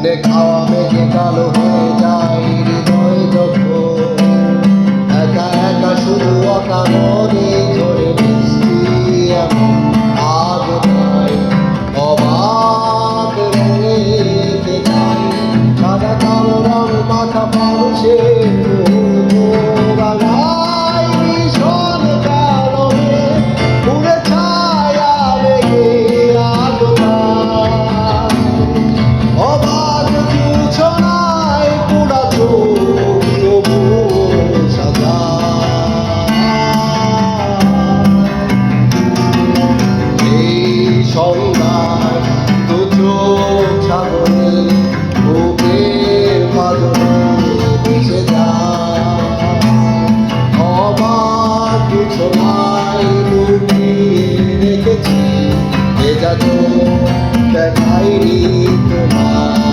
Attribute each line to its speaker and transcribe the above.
Speaker 1: খুনে খাওয়া মেঘে কালো হয়ে যায় হৃদয় যখন একা একা শুধু অকারণে ঝরে বৃষ্টি এমন আজ নাই অবাক রঙে চাই সাদা কালো রং মাথা পাউছে সন্ধ্যায় দু চোখ সাগরে বুকের পাদরে ভেসে যায় অবাক কিছু নাই লুকিয়ে রেখেছি ভেজা চোখ দেখাইনি তোমার